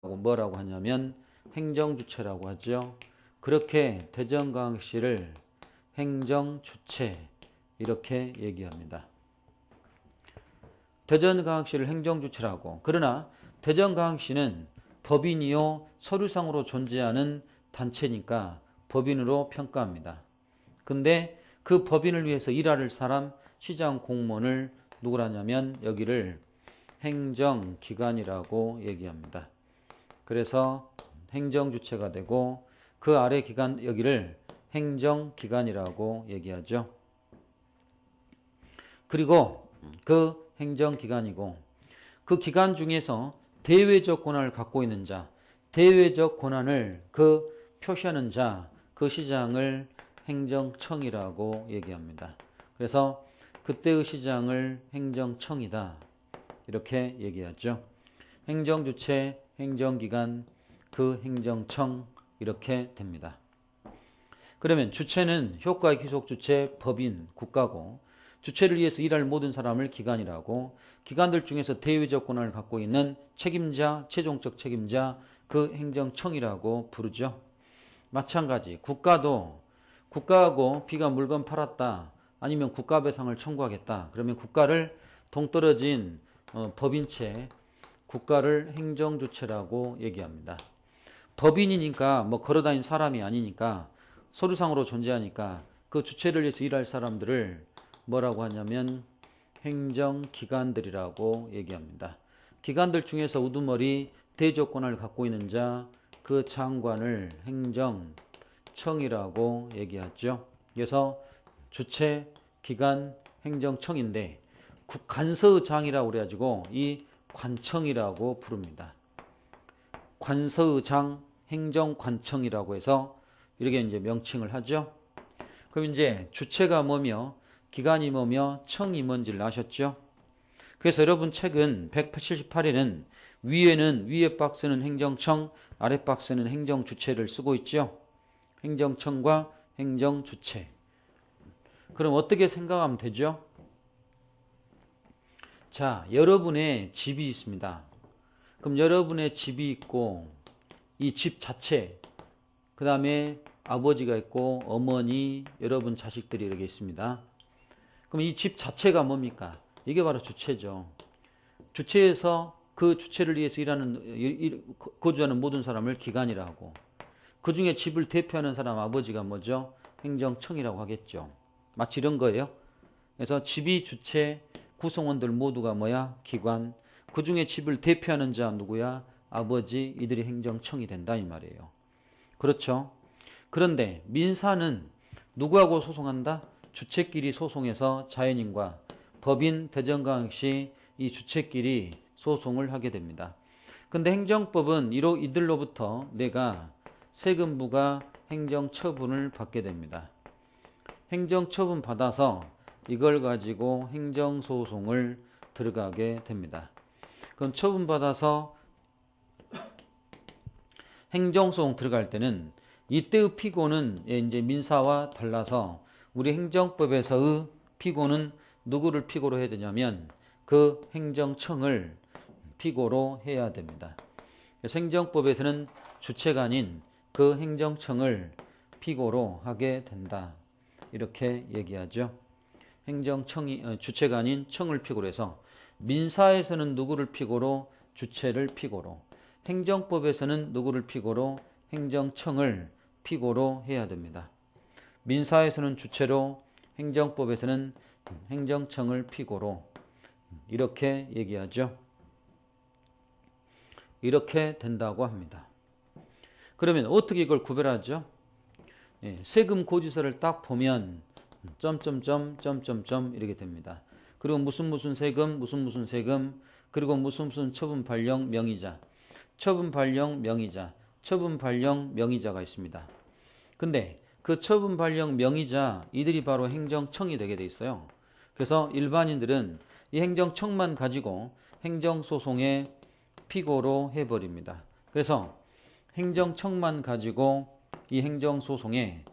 뭐라고 하냐면 행정주체라고 하죠. 그렇게 대전광역시를 행정주체 이렇게 얘기합니다. 대전광역시를 행정주체라고. 그러나 대전광역시는 법인이요 서류상으로 존재하는 단체니까 법인으로 평가합니다. 근데 그 법인을 위해서 일할 사람 시장 공무원을 누구라냐면 여기를 행정기관이라고 얘기합니다. 그래서 행정주체가 되고 그 아래 기관 여기를 행정기관이라고 얘기하죠. 그리고 그 행정기관이고 그 기관 중에서 대외적 권한을 갖고 있는 자, 대외적 권한을 그 표시하는 자, 그 시장을 행정청이라고 얘기합니다. 그래서 그때의 시장을 행정청이다 이렇게 얘기하죠. 행정주체, 행정기관, 그 행정청 이렇게 됩니다. 그러면 주체는 효과의 귀속주체, 법인, 국가고 주체를 위해서 일할 모든 사람을 기관이라고 기관들 중에서 대외적 권한을 갖고 있는 책임자, 최종적 책임자, 그 행정청이라고 부르죠. 마찬가지 국가도 국가하고 B가 물건 팔았다. 아니면 국가배상을 청구하겠다. 그러면 국가를 동떨어진 법인체, 국가를 행정주체라고 얘기합니다. 법인이니까 뭐 걸어다니는 사람이 아니니까 서류상으로 존재하니까 그 주체를 위해서 일할 사람들을 뭐라고 하냐면 행정기관들이라고 얘기합니다. 기관들 중에서 우두머리 대외적 권한을 갖고 있는 자, 그 장관을 행정청이라고 얘기하죠. 그래서 주체, 기관, 행정청인데 관서의장이라고 그래가지고 이 관청이라고 부릅니다. 관서의장, 행정관청이라고 해서 이렇게 이제 명칭을 하죠. 그럼 이제 주체가 뭐며 기관이 뭐며 청이 뭔지를 아셨죠? 그래서 여러분 책은 178에는 위에는 위에 박스는 행정청, 아래 박스는 행정주체를 쓰고 있죠. 행정청과 행정주체. 그럼 어떻게 생각하면 되죠? 자, 여러분의 집이 있습니다. 그럼 여러분의 집이 있고 이 집 자체, 그 다음에 아버지가 있고 어머니, 여러분 자식들이 이렇게 있습니다. 그럼 이 집 자체가 뭡니까? 이게 바로 주체죠. 주체에서 그 주체를 위해서 거주하는 모든 사람을 기관이라고. 그 중에 집을 대표하는 사람 아버지가 뭐죠? 행정청이라고 하겠죠. 마치 이런 거예요. 그래서 집이 주체, 구성원들 모두가 뭐야? 기관. 그 중에 집을 대표하는 자 누구야? 아버지, 이들이 행정청이 된다 이 말이에요. 그렇죠? 그런데 민사는 누구하고 소송한다? 주체끼리 소송해서 자연인과 법인, 대전광역시 이 주체끼리 소송을 하게 됩니다. 근데 행정법은 이들로부터 내가 세금 부과 행정처분을 받게 됩니다. 행정처분 받아서 이걸 가지고 행정소송을 들어가게 됩니다. 그럼 처분받아서 행정소송 들어갈 때는 이때의 피고는 이제 민사와 달라서 우리 행정법에서의 피고는 누구를 피고로 해야 되냐면 그 행정청을 피고로 해야 됩니다. 그래서 행정법에서는 주체가 아닌 그 행정청을 피고로 하게 된다. 이렇게 얘기하죠. 행정청이 주체가 아닌 청을 피고로 해서 민사에서는 누구를 피고로? 주체를 피고로. 행정법에서는 누구를 피고로? 행정청을 피고로 해야 됩니다. 민사에서는 주체로, 행정법에서는 행정청을 피고로 이렇게 얘기하죠. 이렇게 된다고 합니다. 그러면 어떻게 이걸 구별하죠? 세금 고지서를 딱 보면 점점점 이렇게 됩니다. 그리고 무슨 세금, 무슨 세금, 그리고 무슨 처분 발령 명의자, 처분 발령 명의자, 처분 발령 명의자가 있습니다. 근데 그 처분 발령 명의자 이들이 바로 행정청이 되게 돼 있어요. 그래서 일반인들은 이 행정청만 가지고 행정소송의 피고로 해버립니다. 그래서 행정청만 가지고 이 행정소송의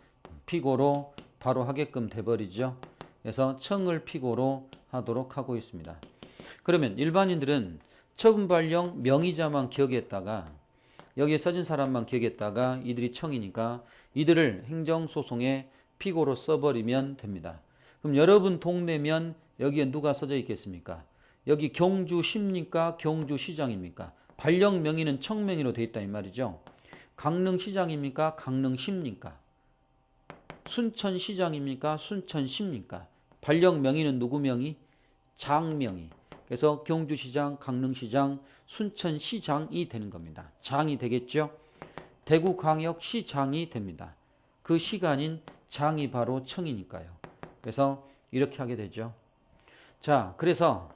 피고로 바로 하게끔 돼버리죠. 그래서 청을 피고로 하도록 하고 있습니다. 그러면 일반인들은 처분 발령 명의자만 기억했다가 여기에 써진 사람만 기억했다가 이들이 청이니까 이들을 행정소송의 피고로 써버리면 됩니다. 그럼 여러분 동네면 여기에 누가 써져 있겠습니까? 여기 경주시입니까? 경주시장입니까? 발령 명의는 청명의로 되어 있다 이 말이죠. 강릉시장입니까? 강릉시입니까? 순천시장입니까? 순천시입니까? 발령 명의는 누구 명의? 장명의. 그래서 경주시장, 강릉시장, 순천시장이 되는 겁니다. 장이 되겠죠? 대구광역시장이 됩니다. 그 시간인 장이 바로 청이니까요. 그래서 이렇게 하게 되죠. 자, 그래서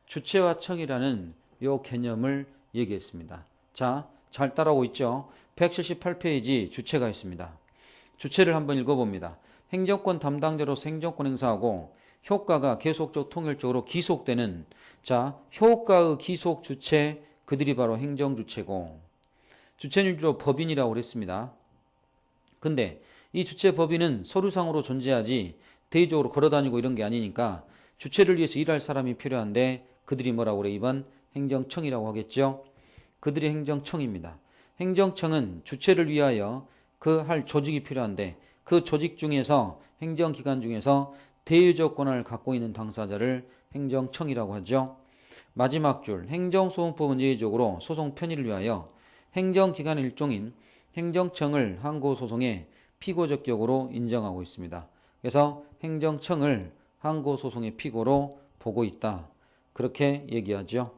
주체와 청이라는 요 개념을 얘기했습니다. 자, 잘 따라오고 있죠? 178페이지 주체가 있습니다. 주체를 한번 읽어봅니다. 행정권 담당자로서 행정권 행사하고 효과가 계속적 통일적으로 기속되는, 자, 효과의 기속 주체, 그들이 바로 행정주체고, 주체는 주로 법인이라고 그랬습니다. 근데 이 주체 법인은 서류상으로 존재하지 대의적으로 걸어다니고 이런 게 아니니까 주체를 위해서 일할 사람이 필요한데 그들이 뭐라고 그래? 이번 행정청이라고 하겠죠. 그들이 행정청입니다. 행정청은 주체를 위하여 그 할 조직이 필요한데 그 조직 중에서 행정기관 중에서 대의적 권한을 갖고 있는 당사자를 행정청이라고 하죠. 마지막 줄, 행정소송법은 예외적으로 소송 편의를 위하여 행정기관의 일종인 행정청을 항고소송의 피고적 격으로 인정하고 있습니다. 그래서 행정청을 항고소송의 피고로 보고 있다. 그렇게 얘기하죠.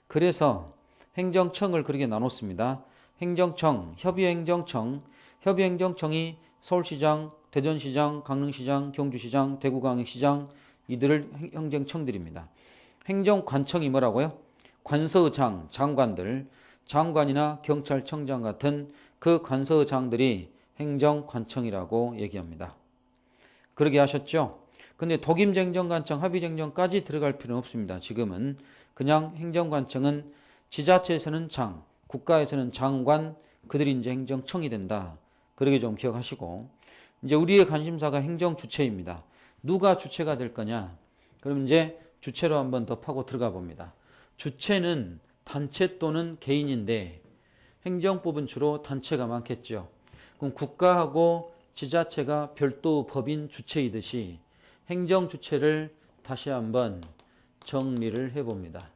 그래서 행정청을 그렇게 나눴습니다. 행정청, 협의행정청, 협의행정청이 서울시장, 대전시장, 강릉시장, 경주시장, 대구광역시장 이들을 행정청들입니다. 행정관청이 뭐라고요? 관서의장, 장관들, 장관이나 경찰청장 같은 그 관서의장들이 행정관청이라고 얘기합니다. 그러게 하셨죠? 근데 독임행정관청, 합의행정까지 들어갈 필요는 없습니다. 지금은 그냥 행정관청은 지자체에서는 장, 국가에서는 장관, 그들이 이제 행정청이 된다. 그러게 좀 기억하시고, 이제 우리의 관심사가 행정주체입니다. 누가 주체가 될 거냐? 그럼 이제 주체로 한번 더 파고 들어가 봅니다. 주체는 단체 또는 개인인데 행정법은 주로 단체가 많겠죠. 그럼 국가하고 지자체가 별도 법인 주체이듯이 행정주체를 다시 한번 정리를 해봅니다.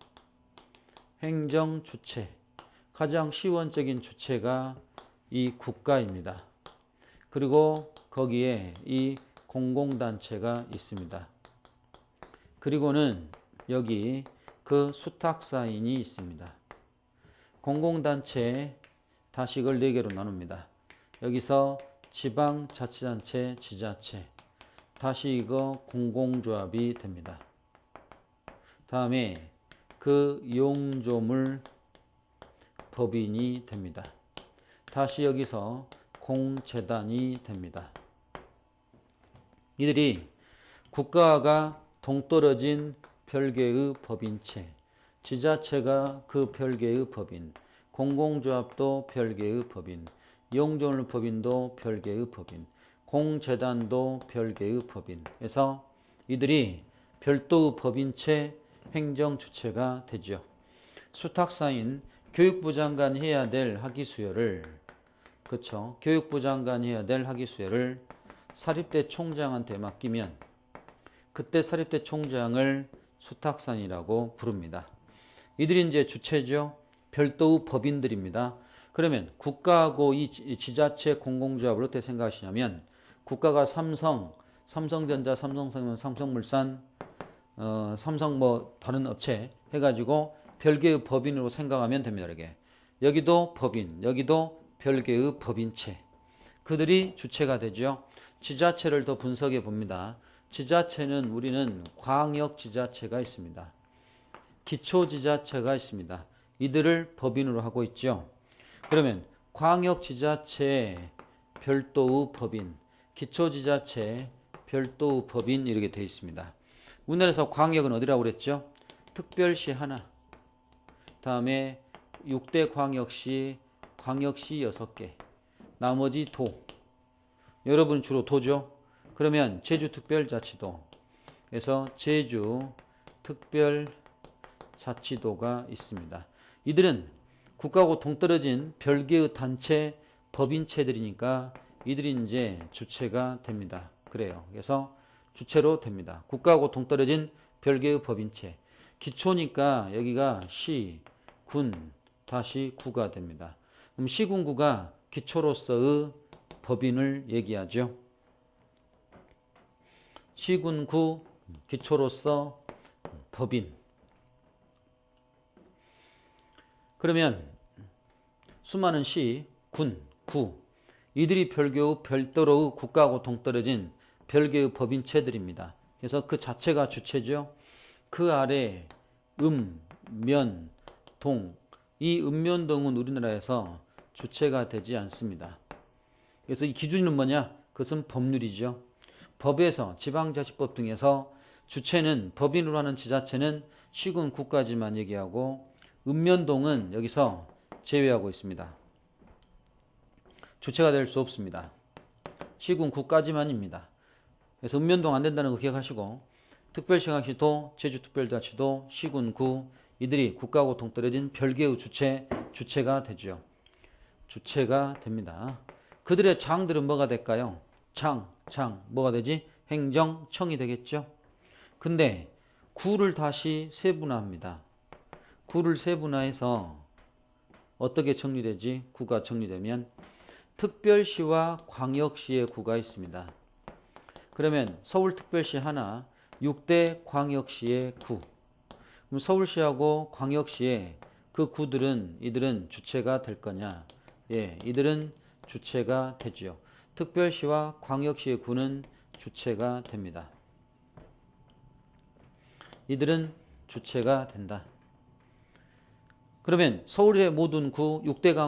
행정주체, 가장 시원적인 주체가 이 국가입니다. 그리고 거기에 이 공공단체가 있습니다. 그리고는 여기 그 수탁사인이 있습니다. 공공단체 다시 이걸 4개로 나눕니다. 여기서 지방자치단체, 지자체, 다시 이거 공공조합이 됩니다. 다음에 그 용조물 법인이 됩니다. 다시 여기서 공재단이 됩니다. 이들이 국가가 동떨어진 별개의 법인체, 지자체가 그 별개의 법인, 공공조합도 별개의 법인, 용조물 법인도 별개의 법인, 공재단도 별개의 법인. 그래서 이들이 별도의 법인체 행정주체가 되죠. 수탁사인 교육부 장관이 해야 될 학위수여를, 그렇죠? 교육부 장관이 해야 될 학위수여를 사립대 총장한테 맡기면 그때 사립대 총장을 수탁사인이라고 부릅니다. 이들이 이제 주체죠. 별도의 법인들입니다. 그러면 국가하고 이 지자체 공공조합을 어떻게 생각하시냐면 국가가 삼성전자, 삼성생명, 삼성물산, 삼성 뭐 다른 업체 해가지고 별개의 법인으로 생각하면 됩니다. 이렇게. 여기도 법인, 여기도 별개의 법인체. 그들이 주체가 되죠. 지자체를 더 분석해 봅니다. 지자체는 우리는 광역지자체가 있습니다. 기초지자체가 있습니다. 이들을 법인으로 하고 있죠. 그러면 광역지자체 별도의 법인, 기초지자체 별도의 법인 이렇게 되어 있습니다. 우리나라에서 광역은 어디라고 그랬죠? 특별시 하나, 다음에 6대 광역시, 광역시 6개, 나머지 도. 여러분 주로 도죠? 그러면 제주특별자치도, 그래서 제주특별자치도가 있습니다. 이들은 국가하고 동떨어진 별개의 단체 법인체들이니까 이들이 이제 주체가 됩니다. 그래요. 그래서 주체로 됩니다. 국가하고 동떨어진 별개의 법인체. 기초니까 여기가 시, 군, 다시 구가 됩니다. 그럼 시군구가 기초로서의 법인을 얘기하죠. 시군구 기초로서 법인. 그러면 수많은 시, 군, 구 이들이 별도로의 국가하고 동떨어진 별개의 법인체들입니다. 그래서 그 자체가 주체죠. 그 아래 면, 동. 이 면, 동은 우리나라에서 주체가 되지 않습니다. 그래서 이 기준은 뭐냐? 그것은 법률이죠. 법에서 지방자치법 등에서 주체는 법인으로 하는 지자체는 시군 구까지만 얘기하고 읍면동은 여기서 제외하고 있습니다. 주체가 될 수 없습니다. 시군 구까지만입니다. 그래서 읍면동 안 된다는 거 기억하시고 특별시강시도, 제주특별자치도, 시군 구 이들이 국가하고 동떨어진 별개의 주체가 되죠. 주체가 됩니다. 그들의 장들은 뭐가 될까요? 장 뭐가 되지? 행정청이 되겠죠. 근데 구를 다시 세분화합니다. 구를 세분화해서 어떻게 정리되지? 구가 정리되면 특별시와 광역시의 구가 있습니다. 그러면 서울특별시 하나, 6대 광역시의 구. 그럼 서울시하고 광역시의 그 구들은 이들은 주체가 될 거냐? 예, 이들은 주체가 되지요. 특별시와 광역시의 구는 주체가 됩니다. 이들은 주체가 된다. 그러면 서울의 모든 구 6대 강